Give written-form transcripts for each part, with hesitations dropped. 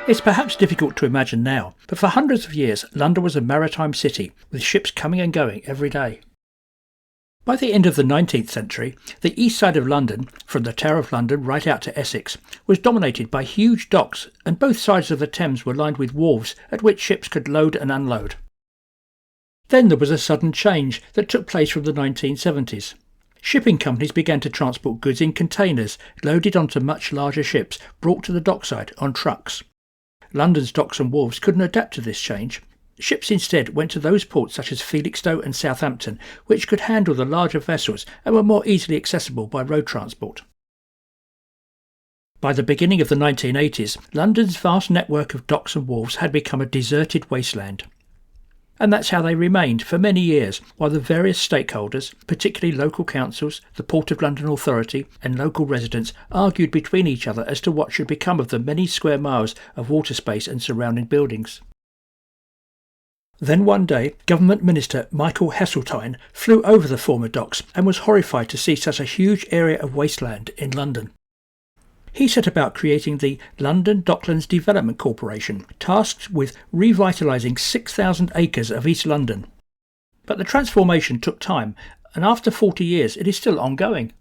It's perhaps difficult to imagine now, but for hundreds of years London was a maritime city, with ships coming and going every day. By the end of the 19th century, the east side of London, from the Tower of London right out to Essex, was dominated by huge docks, and both sides of the Thames were lined with wharves at which ships could load and unload. Then there was a sudden change that took place from the 1970s. Shipping companies began to transport goods in containers loaded onto much larger ships brought to the dockside on trucks. London's docks and wharves couldn't adapt to this change. Ships instead went to those ports such as Felixstowe and Southampton, which could handle the larger vessels and were more easily accessible by road transport. By the beginning of the 1980s, London's vast network of docks and wharves had become a deserted wasteland. And that's how they remained for many years, while the various stakeholders, particularly local councils, the Port of London Authority and local residents, argued between each other as to what should become of the many square miles of water space and surrounding buildings. Then one day, Government Minister Michael Heseltine flew over the former docks and was horrified to see such a huge area of wasteland in London. He set about creating the London Docklands Development Corporation, tasked with revitalising 6,000 acres of East London. But the transformation took time, and after 40 years it is still ongoing.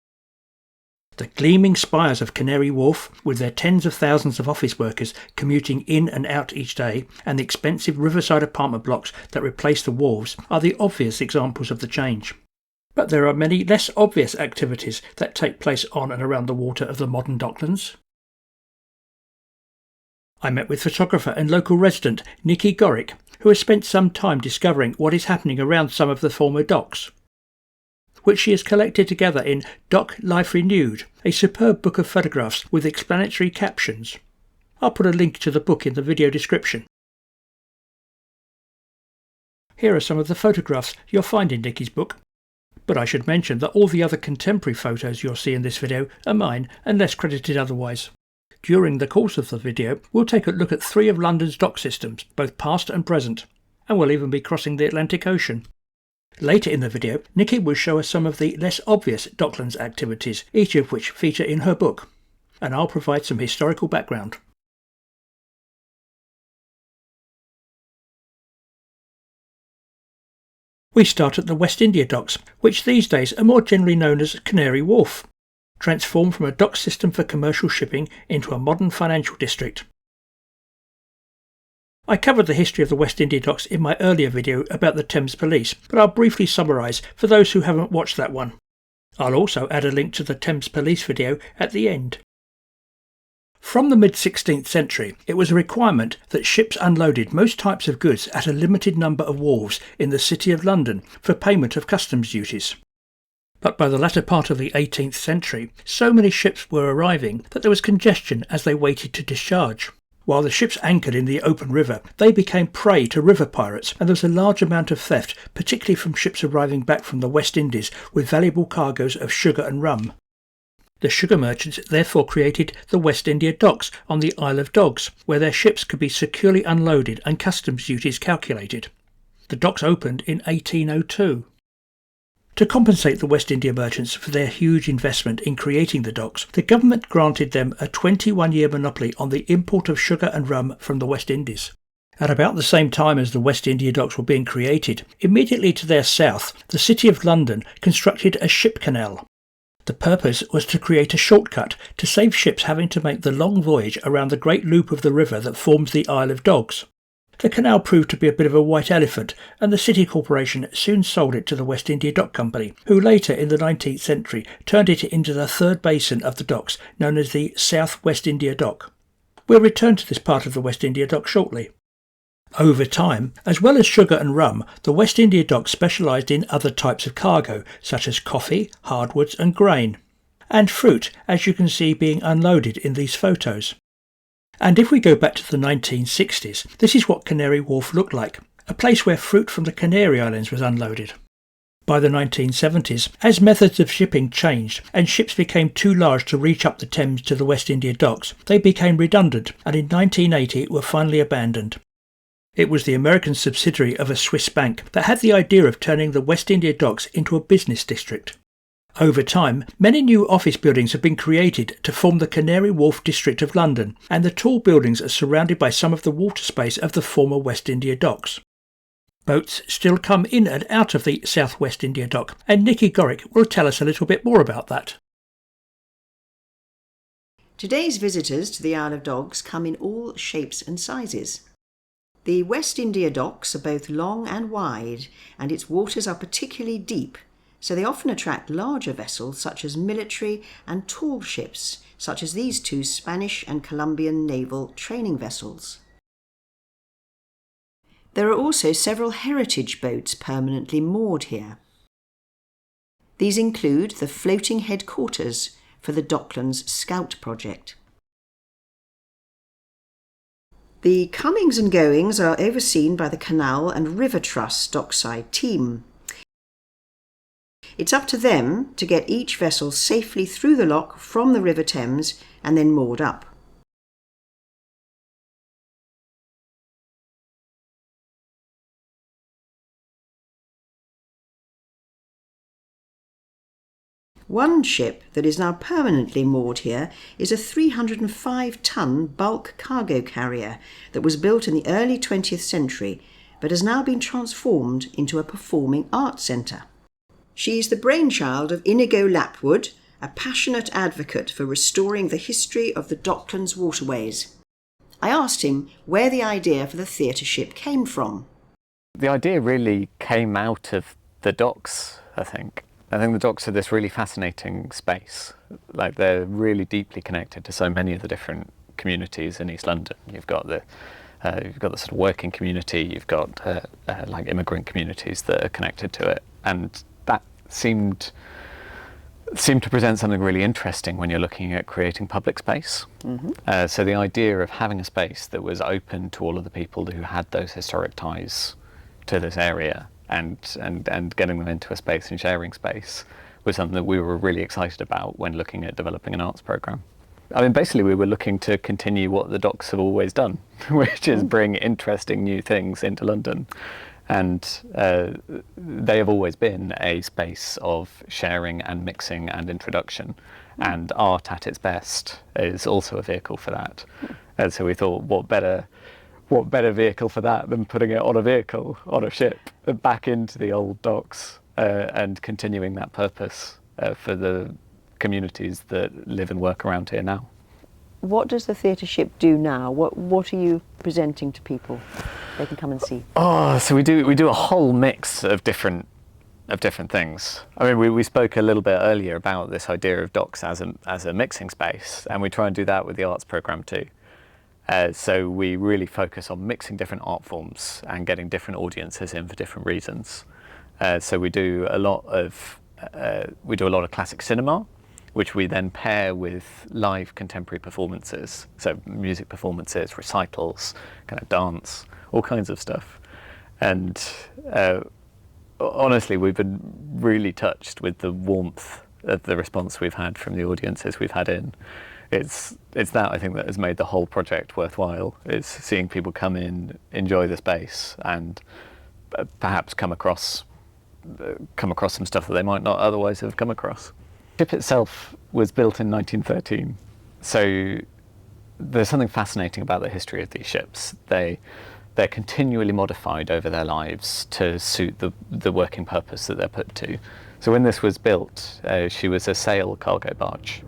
The gleaming spires of Canary Wharf, with their tens of thousands of office workers commuting in and out each day, and the expensive riverside apartment blocks that replace the wharves, are the obvious examples of the change. But there are many less obvious activities that take place on and around the water of the modern Docklands. I met with photographer and local resident Niki Gorick, who has spent some time discovering what is happening around some of the former docks, which she has collected together in Dock Life Renewed, a superb book of photographs with explanatory captions. I'll put a link to the book in the video description. Here are some of the photographs you'll find in Niki's book, but I should mention that all the other contemporary photos you'll see in this video are mine unless credited otherwise. During the course of the video, we'll take a look at 3 of London's dock systems, both past and present, and we'll even be crossing the Atlantic Ocean. Later in the video, Niki will show us some of the less obvious Docklands activities, each of which feature in her book, and I'll provide some historical background. We start at the West India Docks, which these days are more generally known as Canary Wharf, transformed from a dock system for commercial shipping into a modern financial district. I covered the history of the West India Docks in my earlier video about the Thames Police, but I'll briefly summarise for those who haven't watched that one. I'll also add a link to the Thames Police video at the end. From the mid-16th century, it was a requirement that ships unloaded most types of goods at a limited number of wharves in the City of London for payment of customs duties. But by the latter part of the 18th century, so many ships were arriving that there was congestion as they waited to discharge. While the ships anchored in the open river, they became prey to river pirates, and there was a large amount of theft, particularly from ships arriving back from the West Indies with valuable cargoes of sugar and rum. The sugar merchants therefore created the West India Docks on the Isle of Dogs, where their ships could be securely unloaded and customs duties calculated. The docks opened in 1802. To compensate the West India merchants for their huge investment in creating the docks, the government granted them a 21-year monopoly on the import of sugar and rum from the West Indies. At about the same time as the West India Docks were being created, immediately to their south, the City of London constructed a ship canal. The purpose was to create a shortcut to save ships having to make the long voyage around the great loop of the river that forms the Isle of Dogs. The canal proved to be a bit of a white elephant, and the City Corporation soon sold it to the West India Dock Company, who later in the 19th century turned it into the third basin of the docks, known as the South West India Dock. We'll return to this part of the West India Dock shortly. Over time, as well as sugar and rum, the West India Docks specialised in other types of cargo, such as coffee, hardwoods and grain, and fruit, as you can see being unloaded in these photos. And if we go back to the 1960s, this is what Canary Wharf looked like, a place where fruit from the Canary Islands was unloaded. By the 1970s, as methods of shipping changed and ships became too large to reach up the Thames to the West India Docks, they became redundant and in 1980 were finally abandoned. It was the American subsidiary of a Swiss bank that had the idea of turning the West India Docks into a business district. Over time, many new office buildings have been created to form the Canary Wharf district of London, and the tall buildings are surrounded by some of the water space of the former West India Docks. Boats still come in and out of the South West India Dock, and Niki Gorick will tell us a little bit more about that. Today's visitors to the Isle of Dogs come in all shapes and sizes. The West India Docks are both long and wide, and its waters are particularly deep, so they often attract larger vessels such as military and tall ships, such as these two Spanish and Colombian naval training vessels. There are also several heritage boats permanently moored here. These include the floating headquarters for the Docklands Scout project. The comings and goings are overseen by the Canal and River Trust dockside team. It's up to them to get each vessel safely through the lock from the River Thames and then moored up. One ship that is now permanently moored here is a 305-ton bulk cargo carrier that was built in the early 20th century but has now been transformed into a performing arts centre. She is the brainchild of Inigo Lapwood, a passionate advocate for restoring the history of the Docklands waterways. I asked him where the idea for the Theatreship came from. The idea really came out of the docks, I think. I think the docks are this really fascinating space. Like, they're really deeply connected to so many of the different communities in East London. You've got the sort of working community, you've got like immigrant communities that are connected to it, and that seemed to present something really interesting when you're looking at creating public space. Mm-hmm. So the idea of having a space that was open to all of the people who had those historic ties to this area, and getting them into a space and sharing space, was something that we were really excited about when looking at developing an arts programme. I mean, basically we were looking to continue what the docks have always done, which is bring interesting new things into London. And they have always been a space of sharing and mixing and introduction. And art at its best is also a vehicle for that. And so we thought, what better vehicle for that than putting it on a vehicle, on a ship, back into the old docks, and continuing that purpose for the communities that live and work around here now. What does the Theatreship do now? What are you presenting to people they can come and see? Oh, so we do a whole mix of different things. I mean, we spoke a little bit earlier about this idea of docks as a mixing space, and we try and do that with the arts programme too. So we really focus on mixing different art forms and getting different audiences in for different reasons. So we do a lot of classic cinema, which we then pair with live contemporary performances. So music performances, recitals, kind of dance, all kinds of stuff. And honestly, we've been really touched with the warmth of the response we've had from the audiences we've had in. It's that, I think, that has made the whole project worthwhile, is seeing people come in, enjoy the space, and perhaps come across some stuff that they might not otherwise have come across. The ship itself was built in 1913, so there's something fascinating about the history of these ships. They're continually modified over their lives to suit the working purpose that they're put to. So when this was built, she was a sail cargo barge.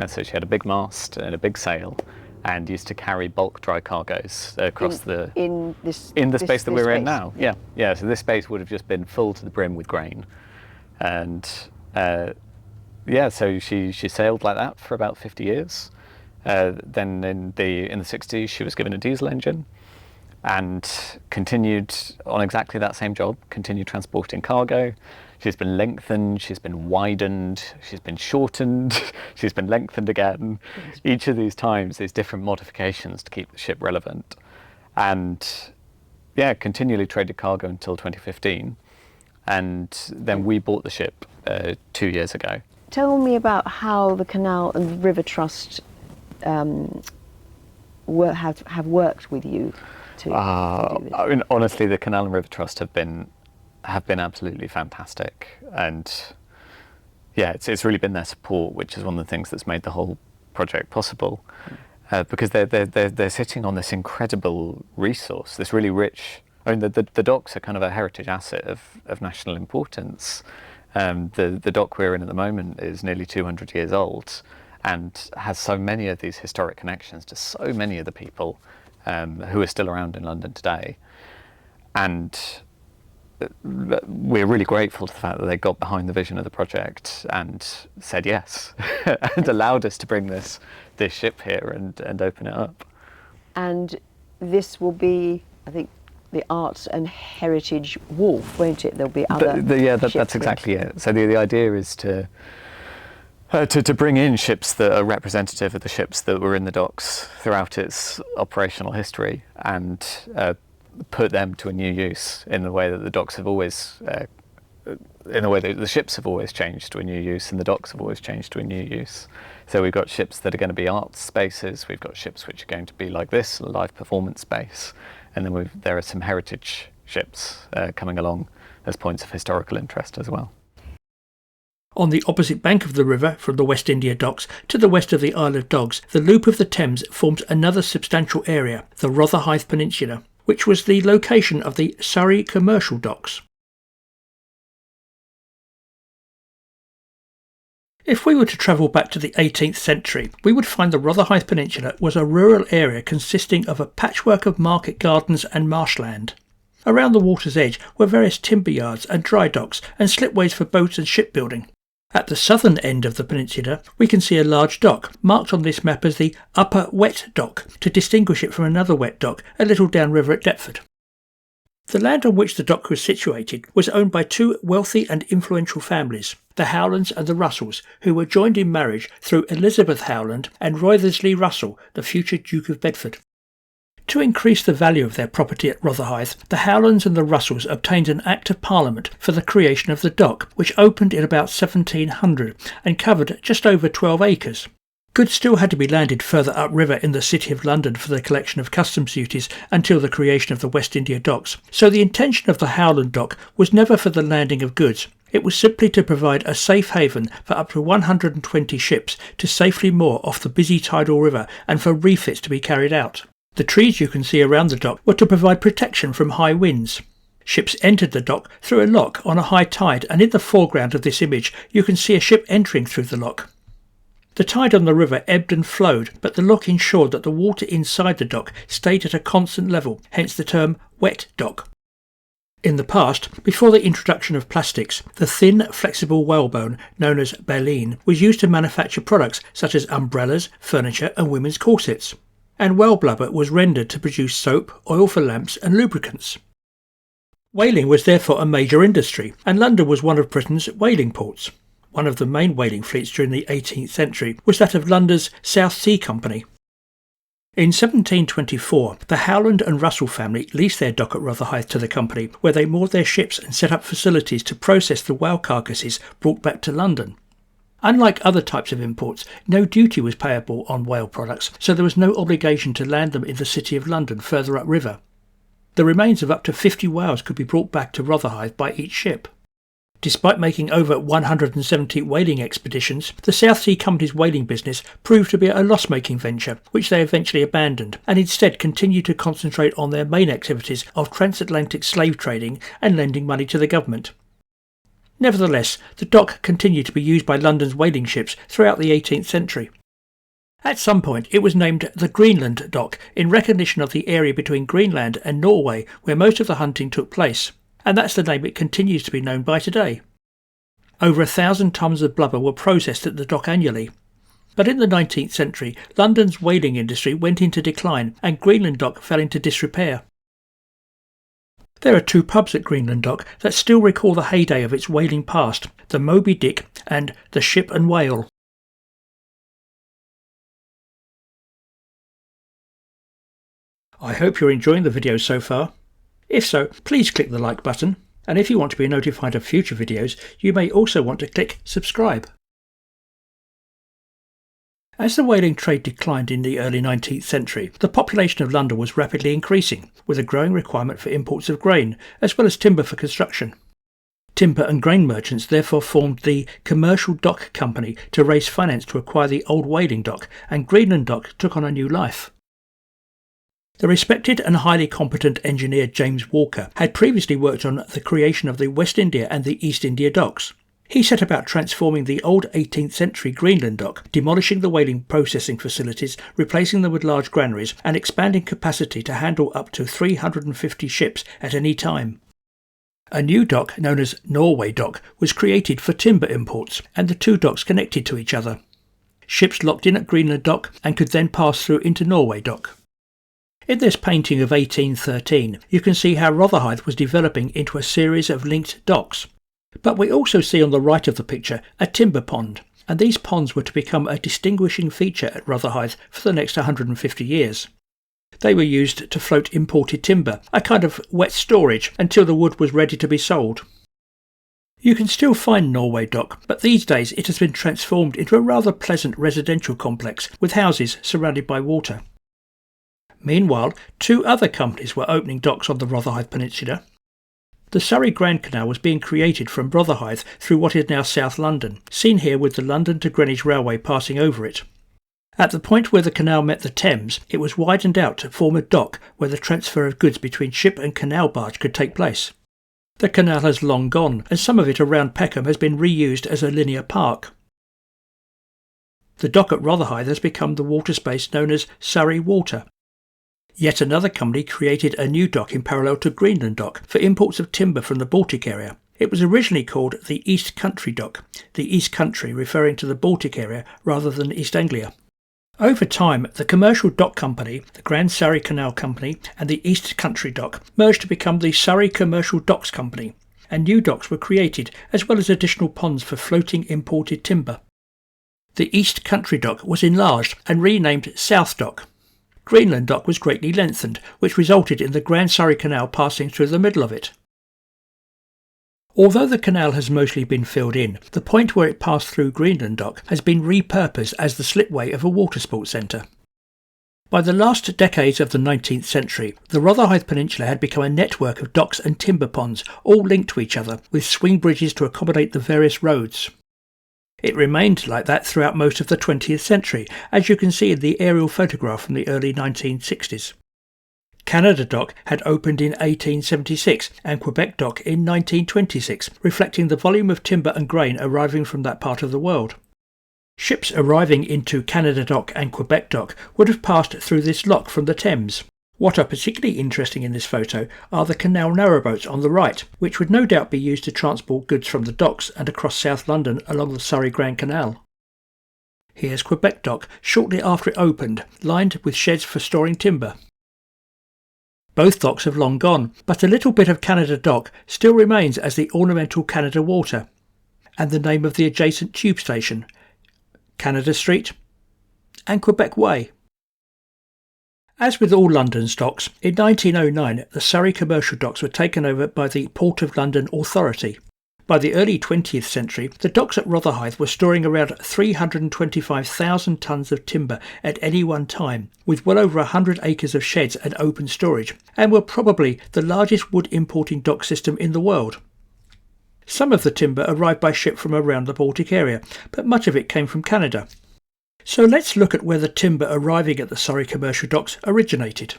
So she had a big mast and a big sail, and used to carry bulk dry cargoes across in the space that we're in now. Yeah. So this space would have just been full to the brim with grain, and so she sailed like that for about 50 years. Then in the 60s, she was given a diesel engine, and continued on exactly that same job. Continued transporting cargo. She's been lengthened, she's been widened, she's been shortened, she's been lengthened again. Each of these times, there's different modifications to keep the ship relevant. And continually traded cargo until 2015. And then we bought the ship 2 years ago. Tell me about how the Canal and River Trust have worked with you to do this. I mean, honestly, the Canal and River Trust have been absolutely fantastic, and yeah, it's really been their support, which is one of the things that's made the whole project possible, because they're sitting on this incredible resource, this really rich. I mean, the docks are kind of a heritage asset of national importance. The dock we're in at the moment is nearly 200 years old and has so many of these historic connections to so many of the people who are still around in London today. And we're really grateful to the fact that they got behind the vision of the project and said yes and allowed us to bring this ship here and open it up. And this will be, I think, the Arts and Heritage Wharf, won't it? There'll be other that's exactly it. So the idea is to bring in ships that are representative of the ships that were in the docks throughout its operational history and put them to a new use in the way that the docks have always, in the way that the ships have always changed to a new use and the docks have always changed to a new use. So we've got ships that are going to be art spaces, we've got ships which are going to be like this, a live performance space, and then there are some heritage ships coming along as points of historical interest as well. On the opposite bank of the river from the West India Docks to the west of the Isle of Dogs, the loop of the Thames forms another substantial area, the Rotherhithe Peninsula, which was the location of the Surrey Commercial Docks. If we were to travel back to the 18th century, we would find the Rotherhithe Peninsula was a rural area consisting of a patchwork of market gardens and marshland. Around the water's edge were various timber yards and dry docks and slipways for boats and shipbuilding. At the southern end of the peninsula, we can see a large dock, marked on this map as the Upper Wet Dock, to distinguish it from another wet dock a little downriver at Deptford. The land on which the dock was situated was owned by two wealthy and influential families, the Howlands and the Russells, who were joined in marriage through Elizabeth Howland and Wriothesley Russell, the future Duke of Bedford. To increase the value of their property at Rotherhithe, the Howlands and the Russells obtained an Act of Parliament for the creation of the dock, which opened in about 1700 and covered just over 12 acres. Goods still had to be landed further upriver in the City of London for the collection of customs duties until the creation of the West India Docks, so the intention of the Howland Dock was never for the landing of goods. It was simply to provide a safe haven for up to 120 ships to safely moor off the busy tidal river and for refits to be carried out. The trees you can see around the dock were to provide protection from high winds. Ships entered the dock through a lock on a high tide, and in the foreground of this image you can see a ship entering through the lock. The tide on the river ebbed and flowed, but the lock ensured that the water inside the dock stayed at a constant level, hence the term wet dock. In the past, before the introduction of plastics, the thin, flexible whalebone, known as baleen, was used to manufacture products such as umbrellas, furniture and women's corsets. And whale blubber was rendered to produce soap, oil for lamps and lubricants. Whaling was therefore a major industry, and London was one of Britain's whaling ports. One of the main whaling fleets during the 18th century was that of London's South Sea Company. In 1724, the Howland and Russell family leased their dock at Rotherhithe to the company, where they moored their ships and set up facilities to process the whale carcasses brought back to London. Unlike other types of imports, no duty was payable on whale products, so there was no obligation to land them in the City of London further upriver. The remains of up to 50 whales could be brought back to Rotherhithe by each ship. Despite making over 170 whaling expeditions, the South Sea Company's whaling business proved to be a loss-making venture, which they eventually abandoned, and instead continued to concentrate on their main activities of transatlantic slave trading and lending money to the government. Nevertheless, the dock continued to be used by London's whaling ships throughout the 18th century. At some point it was named the Greenland Dock in recognition of the area between Greenland and Norway where most of the hunting took place, and that's the name it continues to be known by today. Over 1,000 tons of blubber were processed at the dock annually. But in the 19th century, London's whaling industry went into decline and Greenland Dock fell into disrepair. There are two pubs at Greenland Dock that still recall the heyday of its whaling past, the Moby Dick and the Ship and Whale. I hope you're enjoying the video so far. If so, please click the like button, and if you want to be notified of future videos, you may also want to click subscribe. As the whaling trade declined in the early 19th century, the population of London was rapidly increasing, with a growing requirement for imports of grain, as well as timber for construction. Timber and grain merchants therefore formed the Commercial Dock Company to raise finance to acquire the old whaling dock, and Greenland Dock took on a new life. The respected and highly competent engineer James Walker had previously worked on the creation of the West India and the East India docks. He set about transforming the old 18th century Greenland dock, demolishing the whaling processing facilities, replacing them with large granaries, and expanding capacity to handle up to 350 ships at any time. A new dock, known as Norway Dock, was created for timber imports, and the two docks connected to each other. Ships locked in at Greenland Dock and could then pass through into Norway Dock. In this painting of 1813, you can see how Rotherhithe was developing into a series of linked docks. But we also see on the right of the picture a timber pond, and these ponds were to become a distinguishing feature at Rotherhithe for the next 150 years. They were used to float imported timber, a kind of wet storage, until the wood was ready to be sold. You can still find Norway Dock, but these days it has been transformed into a rather pleasant residential complex with houses surrounded by water. Meanwhile, two other companies were opening docks on the Rotherhithe Peninsula. The Surrey Grand Canal was being created from Rotherhithe through what is now South London, seen here with the London to Greenwich Railway passing over it. At the point where the canal met the Thames, it was widened out to form a dock where the transfer of goods between ship and canal barge could take place. The canal has long gone, and some of it around Peckham has been reused as a linear park. The dock at Rotherhithe has become the water space known as Surrey Water. Yet another company created a new dock in parallel to Greenland Dock for imports of timber from the Baltic area. It was originally called the East Country Dock, the East Country referring to the Baltic area rather than East Anglia. Over time, the Commercial Dock Company, the Grand Surrey Canal Company and the East Country Dock merged to become the Surrey Commercial Docks Company, and new docks were created as well as additional ponds for floating imported timber. The East Country Dock was enlarged and renamed South Dock. Greenland Dock was greatly lengthened, which resulted in the Grand Surrey Canal passing through the middle of it. Although the canal has mostly been filled in, the point where it passed through Greenland Dock has been repurposed as the slipway of a water sports centre. By the last decades of the 19th century, the Rotherhithe Peninsula had become a network of docks and timber ponds, all linked to each other, with swing bridges to accommodate the various roads. It remained like that throughout most of the 20th century, as you can see in the aerial photograph from the early 1960s. Canada Dock had opened in 1876 and Quebec Dock in 1926, reflecting the volume of timber and grain arriving from that part of the world. Ships arriving into Canada Dock and Quebec Dock would have passed through this lock from the Thames. What are particularly interesting in this photo are the canal narrowboats on the right, which would no doubt be used to transport goods from the docks and across South London along the Surrey Grand Canal. Here's Quebec Dock shortly after it opened, lined with sheds for storing timber. Both docks have long gone, but a little bit of Canada Dock still remains as the ornamental Canada Water, and the name of the adjacent tube station, Canada Street and Quebec Way. As with all London docks, in 1909 the Surrey commercial docks were taken over by the Port of London Authority. By the early 20th century, the docks at Rotherhithe were storing around 325,000 tonnes of timber at any one time, with well over 100 acres of sheds and open storage, and were probably the largest wood importing dock system in the world. Some of the timber arrived by ship from around the Baltic area, but much of it came from Canada. So let's look at where the timber arriving at the Surrey commercial docks originated.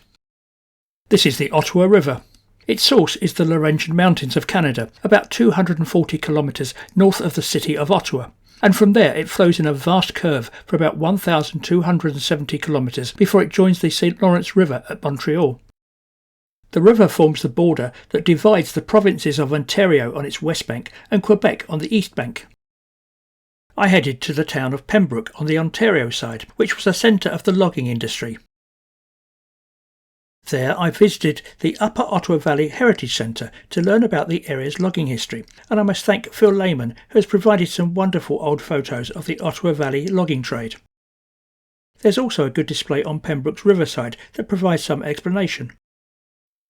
This is the Ottawa River. Its source is the Laurentian Mountains of Canada, about 240 kilometres north of the city of Ottawa, and from there it flows in a vast curve for about 1,270 kilometres before it joins the St Lawrence River at Montreal. The river forms the border that divides the provinces of Ontario on its west bank and Quebec on the east bank. I headed to the town of Pembroke on the Ontario side, which was a centre of the logging industry. There I visited the Upper Ottawa Valley Heritage Centre to learn about the area's logging history, and I must thank Phil Lehman, who has provided some wonderful old photos of the Ottawa Valley logging trade. There's also a good display on Pembroke's riverside that provides some explanation.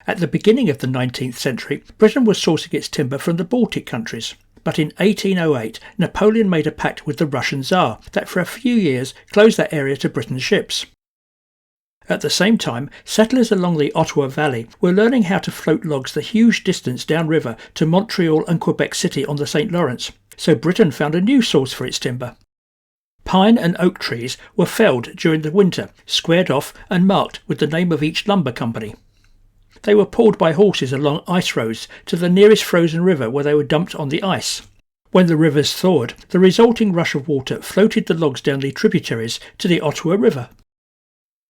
At the beginning of the 19th century, Britain was sourcing its timber from the Baltic countries, but in 1808 Napoleon made a pact with the Russian Tsar that for a few years closed that area to Britain's ships. At the same time, settlers along the Ottawa Valley were learning how to float logs the huge distance downriver to Montreal and Quebec City on the St. Lawrence, so Britain found a new source for its timber. Pine and oak trees were felled during the winter, squared off and marked with the name of each lumber company. They were pulled by horses along ice roads to the nearest frozen river where they were dumped on the ice. When the rivers thawed, the resulting rush of water floated the logs down the tributaries to the Ottawa River.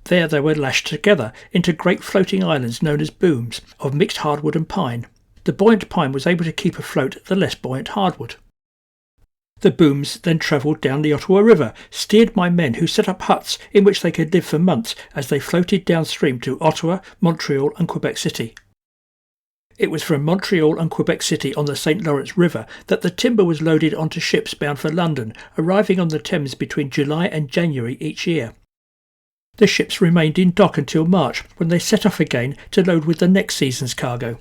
There they were lashed together into great floating islands known as booms of mixed hardwood and pine. The buoyant pine was able to keep afloat the less buoyant hardwood. The booms then travelled down the Ottawa River, steered by men who set up huts in which they could live for months as they floated downstream to Ottawa, Montreal and Quebec City. It was from Montreal and Quebec City on the St. Lawrence River that the timber was loaded onto ships bound for London, arriving on the Thames between July and January each year. The ships remained in dock until March, when they set off again to load with the next season's cargo.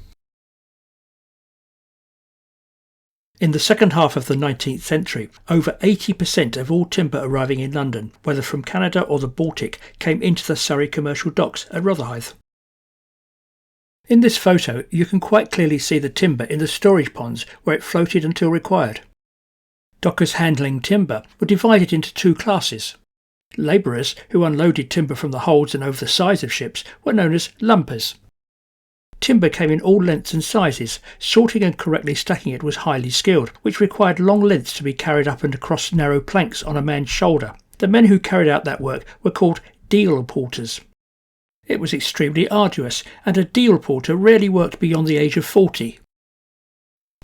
In the second half of the 19th century, over 80% of all timber arriving in London, whether from Canada or the Baltic, came into the Surrey commercial docks at Rotherhithe. In this photo, you can quite clearly see the timber in the storage ponds where it floated until required. Dockers handling timber were divided into two classes. Labourers who unloaded timber from the holds and over the sides of ships were known as lumpers. Timber came in all lengths and sizes. Sorting and correctly stacking it was highly skilled, which required long lengths to be carried up and across narrow planks on a man's shoulder. The men who carried out that work were called deal porters. It was extremely arduous, and a deal porter rarely worked beyond the age of 40.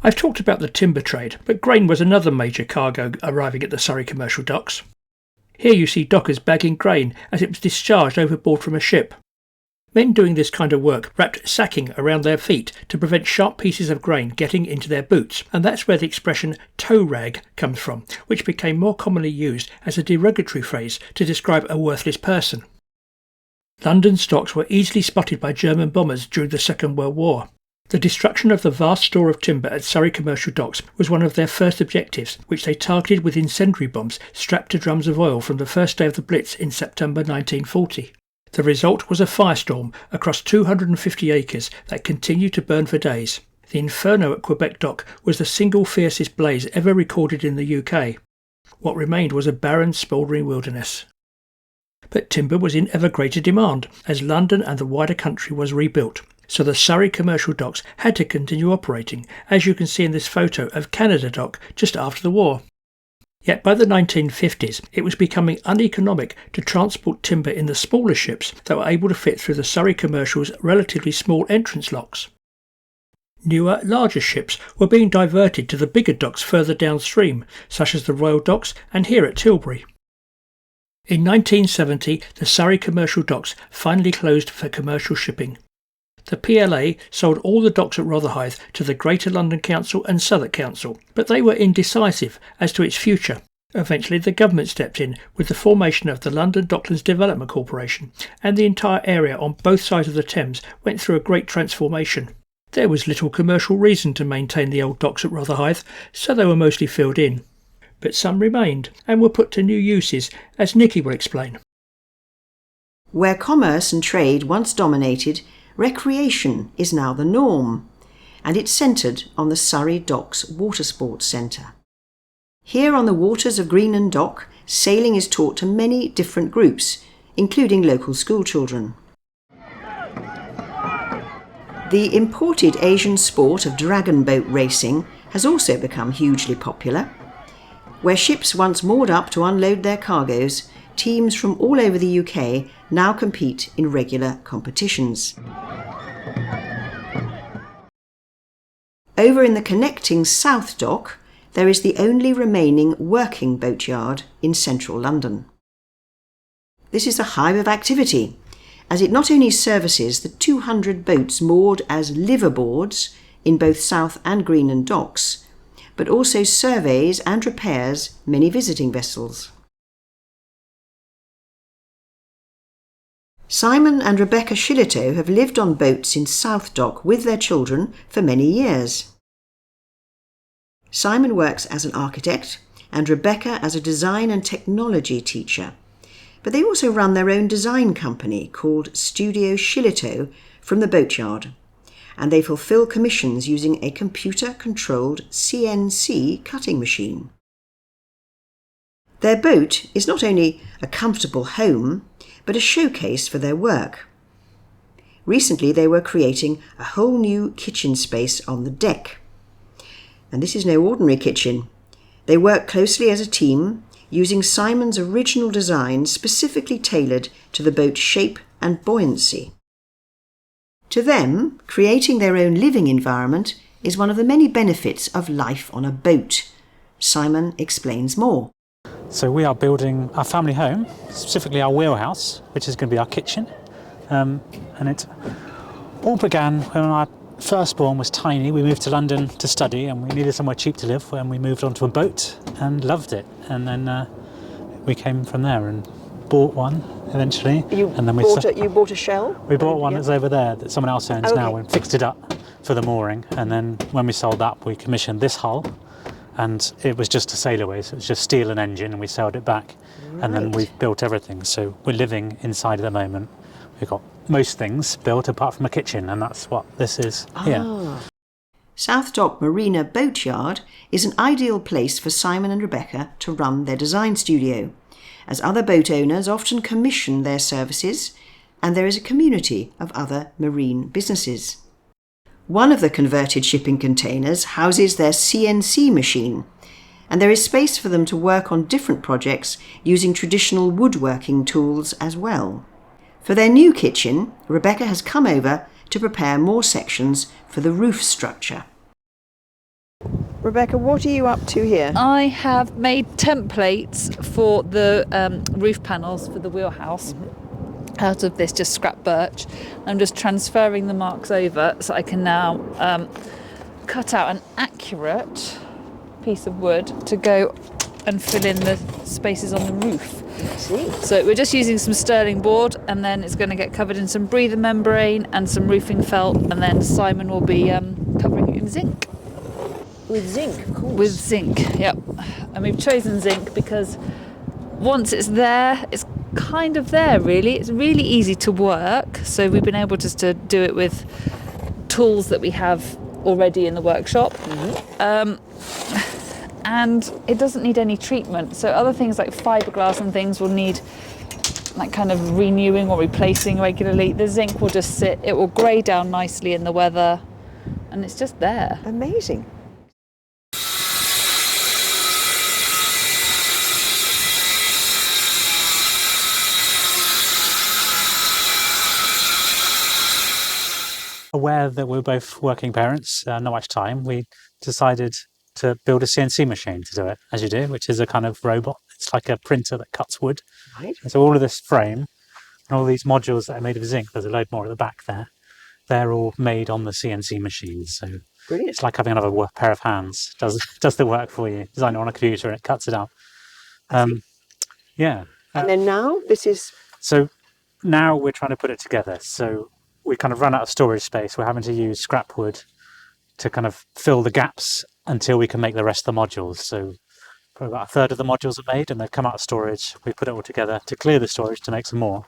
I've talked about the timber trade, but grain was another major cargo arriving at the Surrey commercial docks. Here you see dockers bagging grain as it was discharged overboard from a ship. Men doing this kind of work wrapped sacking around their feet to prevent sharp pieces of grain getting into their boots, and that's where the expression tow rag comes from, which became more commonly used as a derogatory phrase to describe a worthless person. London stocks were easily spotted by German bombers during the Second World War. The destruction of the vast store of timber at Surrey commercial docks was one of their first objectives, which they targeted with incendiary bombs strapped to drums of oil from the first day of the Blitz in September 1940. The result was a firestorm across 250 acres that continued to burn for days. The inferno at Quebec Dock was the single fiercest blaze ever recorded in the UK. What remained was a barren, smouldering wilderness. But timber was in ever greater demand as London and the wider country was rebuilt, so the Surrey commercial docks had to continue operating, as you can see in this photo of Canada Dock just after the war. Yet by the 1950s, it was becoming uneconomic to transport timber in the smaller ships that were able to fit through the Surrey Commercial's relatively small entrance locks. Newer, larger ships were being diverted to the bigger docks further downstream, such as the Royal Docks and here at Tilbury. In 1970, the Surrey Commercial Docks finally closed for commercial shipping. The PLA sold all the docks at Rotherhithe to the Greater London Council and Southwark Council, but they were indecisive as to its future. Eventually the government stepped in with the formation of the London Docklands Development Corporation, and the entire area on both sides of the Thames went through a great transformation. There was little commercial reason to maintain the old docks at Rotherhithe, so they were mostly filled in. But some remained and were put to new uses, as Niki will explain. Where commerce and trade once dominated, recreation is now the norm, and it's centred on the Surrey Docks Water Sports Centre. Here on the waters of Greenan Dock, sailing is taught to many different groups, including local school children. The imported Asian sport of dragon boat racing has also become hugely popular. Where ships once moored up to unload their cargoes, teams from all over the UK now compete in regular competitions. Over in the connecting South Dock, there is the only remaining working boatyard in central London. This is a hive of activity, as it not only services the 200 boats moored as liverboards in both South and Greenan Docks, but also surveys and repairs many visiting vessels. Simon and Rebecca Shillito have lived on boats in South Dock with their children for many years. Simon works as an architect and Rebecca as a design and technology teacher, But they also run their own design company called Studio Shillito from the boatyard, and they fulfill commissions using a computer-controlled CNC cutting machine. Their boat is not only a comfortable home, but a showcase for their work. Recently they were creating a whole new kitchen space on the deck. And this is no ordinary kitchen. They work closely as a team, using Simon's original design specifically tailored to the boat's shape and buoyancy. To them, creating their own living environment is one of the many benefits of life on a boat. Simon explains more. So we are building our family home, specifically our wheelhouse, which is going to be our kitchen. And it all began when our firstborn was tiny. We moved to London to study and we needed somewhere cheap to live, and we moved onto a boat and loved it. And then we came from there and bought one eventually. You bought a shell? We bought one that's over there that someone else owns now, and fixed it up for the mooring. And then when we sold that, we commissioned this hull, and it was just a sailaway, so it was just steel and engine, and we sailed it back. Right. And then we've built everything, so we're living inside at the moment. We've got most things built apart from a kitchen, and that's what this is here. South Dock Marina Boatyard is an ideal place for Simon and Rebecca to run their design studio, as other boat owners often commission their services, and there is a community of other marine businesses. One of the converted shipping containers houses their CNC machine, and there is space for them to work on different projects using traditional woodworking tools as well. For their new kitchen, Rebecca has come over to prepare more sections for the roof structure. Rebecca, what are you up to here? I have made templates for the roof panels for the wheelhouse out of this just scrap birch. I'm just transferring the marks over so I can now cut out an accurate piece of wood to go and fill in the spaces on the roof. See. So we're just using some sterling board, and then it's going to get covered in some breather membrane and some roofing felt, and then Simon will be covering it in zinc. With zinc, of course. With zinc, yep. And we've chosen zinc because once it's there, it's kind of there really. It's really easy to work, so we've been able just to do it with tools that we have already in the workshop. And it doesn't need any treatment. So other things like fiberglass and things will need like kind of renewing or replacing regularly. The zinc will just sit, it will grey down nicely in the weather, and it's just there. Amazing. Aware that we're both working parents, not much time, we decided to build a CNC machine to do it, as you do, which is a kind of robot. It's like a printer that cuts wood. Right. And so all of this frame and all these modules that are made of zinc, there's a load more at the back there, they're all made on the CNC machines. So brilliant. It's like having another pair of hands. Does the work for you. Design it on a computer and it cuts it out. Yeah. And then now this is... So now we're trying to put it together. So we kind of run out of storage space. We're having to use scrap wood to kind of fill the gaps until we can make the rest of the modules. So probably about a third of the modules are made and they've come out of storage. We put it all together to clear the storage to make some more.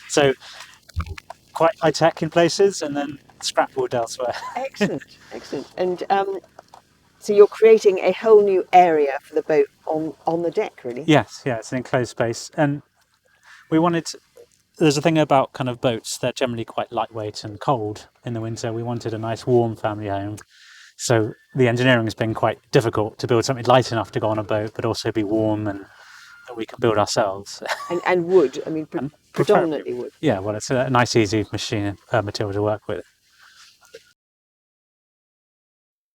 So quite high tech in places, and then scrap wood elsewhere. Excellent, excellent. And so you're creating a whole new area for the boat on the deck, really? Yes, yeah, it's an enclosed space. And we wanted... There's a thing about kind of boats, they're generally quite lightweight and cold in the winter. We wanted a nice warm family home. So the engineering has been quite difficult to build something light enough to go on a boat, but also be warm and that we can build ourselves. And wood, I mean, predominantly wood. Yeah, well, it's a nice, easy machine material to work with.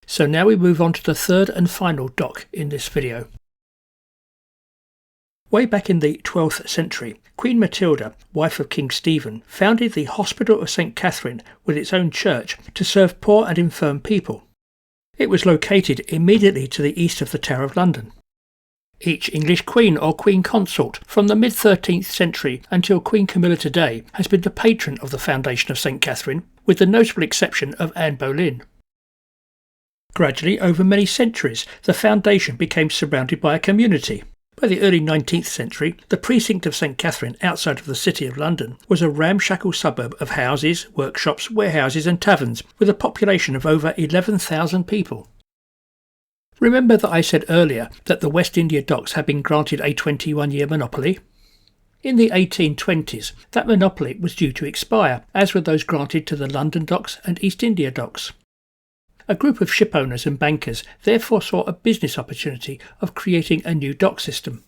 So now we move on to the third and final dock in this video. Way back in the 12th century, Queen Matilda, wife of King Stephen, founded the Hospital of St. Catherine with its own church to serve poor and infirm people. It was located immediately to the east of the Tower of London. Each English queen or queen consort from the mid-13th century until Queen Camilla today has been the patron of the foundation of St. Catherine, with the notable exception of Anne Boleyn. Gradually, over many centuries, the foundation became surrounded by a community, By the early 19th century, the precinct of St Katharine outside of the City of London was a ramshackle suburb of houses, workshops, warehouses and taverns with a population of over 11,000 people. Remember that I said earlier that the West India Docks had been granted a 21-year monopoly? In the 1820s, that monopoly was due to expire, as were those granted to the London Docks and East India Docks. A group of ship owners and bankers therefore saw a business opportunity of creating a new dock system.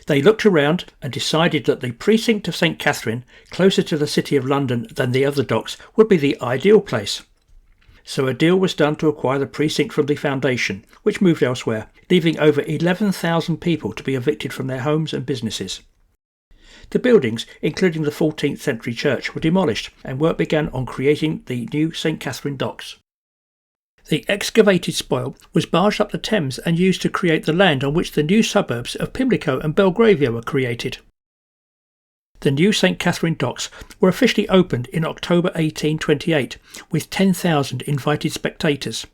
They looked around and decided that the precinct of St Katharine, closer to the City of London than the other docks, would be the ideal place. So a deal was done to acquire the precinct from the foundation, which moved elsewhere, leaving over 11,000 people to be evicted from their homes and businesses. The buildings, including the 14th century church, were demolished and work began on creating the new St Katharine Docks. The excavated spoil was barged up the Thames and used to create the land on which the new suburbs of Pimlico and Belgravia were created. The new St Katharine Docks were officially opened in October 1828 with 10,000 invited spectators.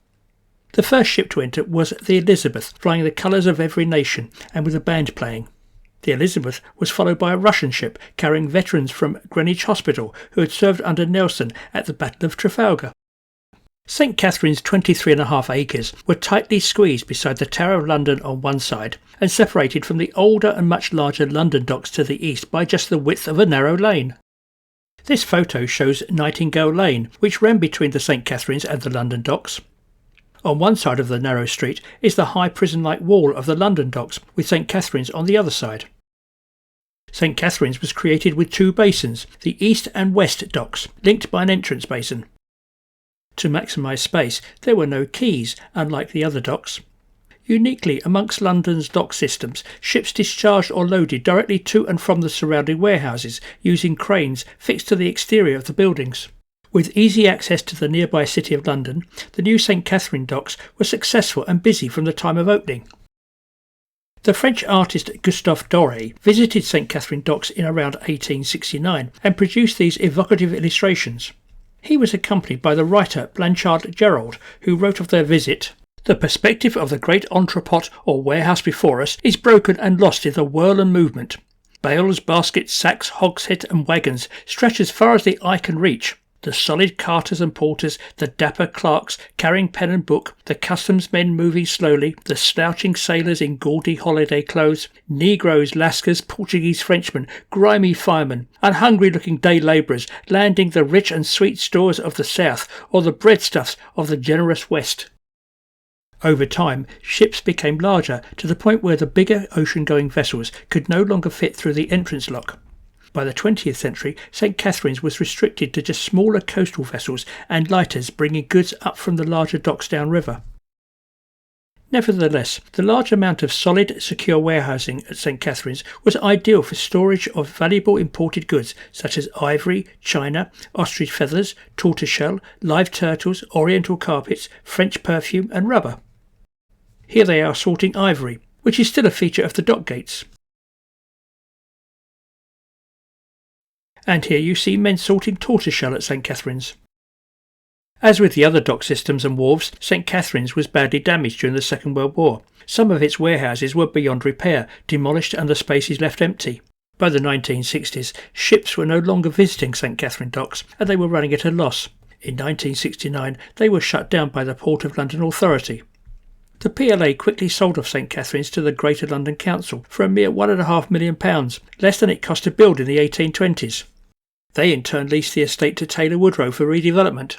The first ship to enter was the Elizabeth, flying the colours of every nation and with a band playing. The Elizabeth was followed by a Russian ship carrying veterans from Greenwich Hospital who had served under Nelson at the Battle of Trafalgar. St Katharine's 23.5 acres were tightly squeezed beside the Tower of London on one side and separated from the older and much larger London Docks to the east by just the width of a narrow lane. This photo shows Nightingale Lane, which ran between the St Katharine's and the London Docks. On one side of the narrow street is the high prison-like wall of the London Docks, with St Katharine's on the other side. St Katharine's was created with two basins, the east and west docks, linked by an entrance basin. To maximise space, there were no quays, unlike the other docks. Uniquely amongst London's dock systems, ships discharged or loaded directly to and from the surrounding warehouses, using cranes fixed to the exterior of the buildings. With easy access to the nearby City of London, the new St Katharine Docks were successful and busy from the time of opening. The French artist Gustave Doré visited St Katharine Docks in around 1869 and produced these evocative illustrations. He was accompanied by the writer Blanchard Gerald, who wrote of their visit, "The perspective of the great entrepot or warehouse before us is broken and lost in the whirl and movement. Bales, baskets, sacks, hogsheads and wagons stretch as far as the eye can reach. The solid carters and porters, the dapper clerks carrying pen and book, the customs men moving slowly, the slouching sailors in gaudy holiday clothes, Negroes, Lascars, Portuguese Frenchmen, grimy firemen, unhungry-looking day labourers landing the rich and sweet stores of the south or the breadstuffs of the generous west." Over time, ships became larger to the point where the bigger ocean-going vessels could no longer fit through the entrance lock. By the 20th century, St Katharine's was restricted to just smaller coastal vessels and lighters bringing goods up from the larger docks downriver. Nevertheless, the large amount of solid, secure warehousing at St Katharine's was ideal for storage of valuable imported goods such as ivory, china, ostrich feathers, tortoiseshell, live turtles, oriental carpets, French perfume and rubber. Here they are sorting ivory, which is still a feature of the dock gates. And here you see men sorting tortoiseshell at St Katharine's. As with the other dock systems and wharves, St Katharine's was badly damaged during the Second World War. Some of its warehouses were beyond repair, demolished and the spaces left empty. By the 1960s, ships were no longer visiting St Katharine Docks and they were running at a loss. In 1969, they were shut down by the Port of London Authority. The PLA quickly sold off St Katharine's to the Greater London Council for a mere £1.5 million, less than it cost to build in the 1820s. They in turn leased the estate to Taylor Woodrow for redevelopment.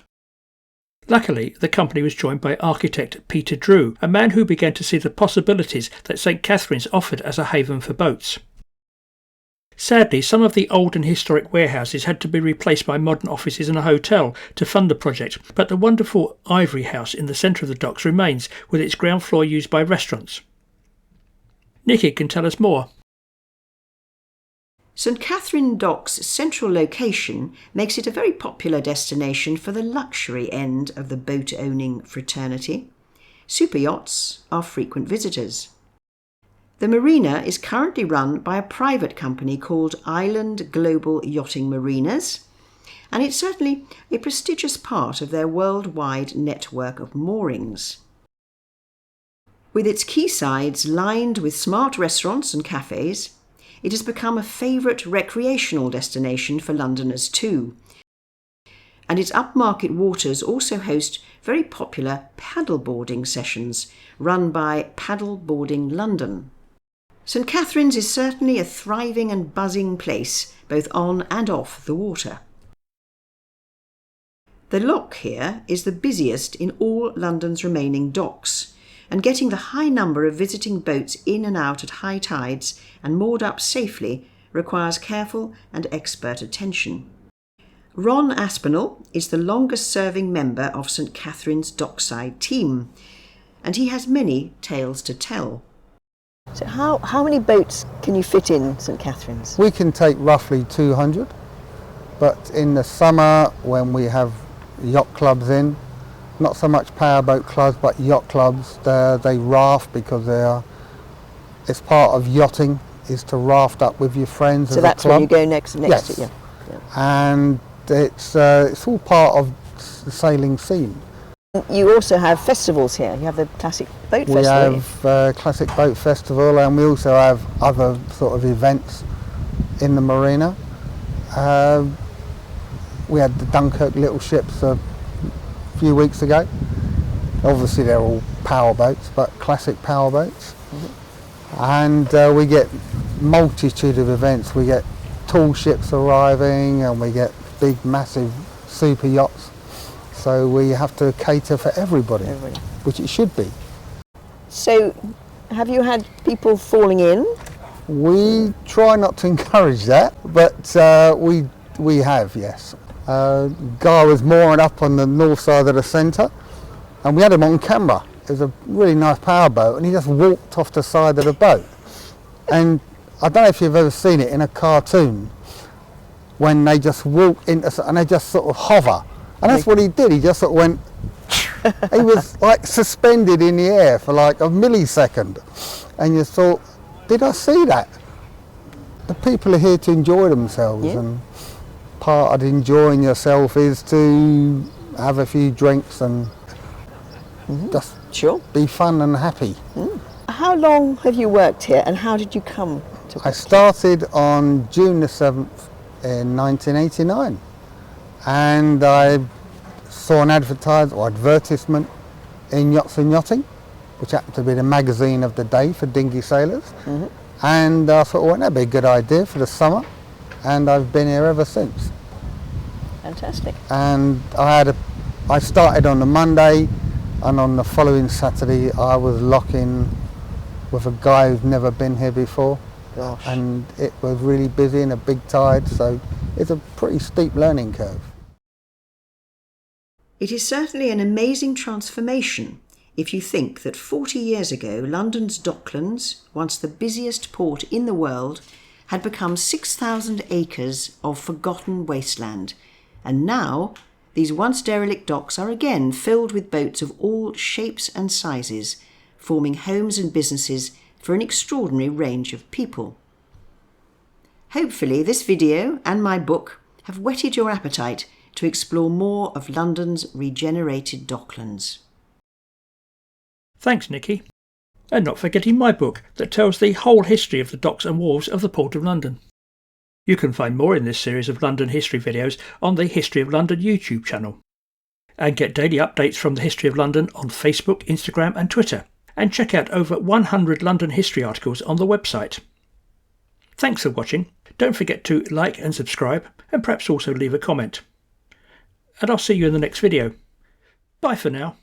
Luckily, the company was joined by architect Peter Drew, a man who began to see the possibilities that St Katharine's offered as a haven for boats. Sadly, some of the old and historic warehouses had to be replaced by modern offices and a hotel to fund the project, but the wonderful Ivory House in the centre of the docks remains, with its ground floor used by restaurants. Niki can tell us more. St Katharine Docks' central location makes it a very popular destination for the luxury end of the boat-owning fraternity. Super yachts are frequent visitors. The marina is currently run by a private company called Island Global Yachting Marinas, and it's certainly a prestigious part of their worldwide network of moorings. With its quaysides lined with smart restaurants and cafes, it has become a favourite recreational destination for Londoners too. And its upmarket waters also host very popular paddleboarding sessions run by Paddleboarding London. St Katharine's is certainly a thriving and buzzing place, both on and off the water. The lock here is the busiest in all London's remaining docks, and getting the high number of visiting boats in and out at high tides and moored up safely requires careful and expert attention. Ron Aspinall is the longest-serving member of St Katharine's Dockside team, and he has many tales to tell. So how many boats can you fit in St Katharine's? We can take roughly 200, but in the summer when we have yacht clubs in, not so much powerboat clubs but yacht clubs, they raft because it's part of yachting is to raft up with your friends So as that's a club. when you go next Yes. to you. Yeah. And it's all part of the sailing scene. You also have festivals here. You have the Classic Boat We Festival. have Classic Boat Festival, and we also have other sort of events in the marina. We had the Dunkirk little ships a few weeks ago. Obviously they're all power boats, but classic power boats. And we get multitude of events. We get tall ships arriving, and we get big massive super yachts. So we have to cater for everybody, which it should be. So have you had people falling in? We try not to encourage that, but we have, yes. Guy was mooring up on the north side of the centre, and we had him on camera. It was a really nice power boat, and he just walked off the side of the boat. And I don't know if you've ever seen it in a cartoon, when they just walk into and they just sort of hover. And that's what he did. He just sort of went, he was like suspended in the air for like a millisecond. And you thought, did I see that? The people are here to enjoy themselves, and part of enjoying yourself is to have a few drinks and just be fun and happy. How long have you worked here, and how did you come to work I started on June the 7th in 1989, and I saw an advertisement in Yachts and Yachting, which happened to be the magazine of the day for dinghy sailors. And I thought, well, that'd be a good idea for the summer, and I've been here ever since. Fantastic. And I started on the Monday, and on the following Saturday I was locking with a guy who's never been here before. Gosh. And it was really busy and a big tide, so it's a pretty steep learning curve. It is certainly an amazing transformation if you think that 40 years ago London's Docklands, once the busiest port in the world, had become 6,000 acres of forgotten wasteland, and now these once derelict docks are again filled with boats of all shapes and sizes, forming homes and businesses for an extraordinary range of people. Hopefully this video and my book have whetted your appetite to explore more of London's regenerated docklands. Thanks, Nikki. And not forgetting my book that tells the whole history of the docks and wharves of the Port of London. You can find more in this series of London history videos on the History of London YouTube channel. And get daily updates from the History of London on Facebook, Instagram and Twitter. And check out over 100 London history articles on the website. Thanks for watching. Don't forget to like and subscribe, and perhaps also leave a comment. And I'll see you in the next video. Bye for now.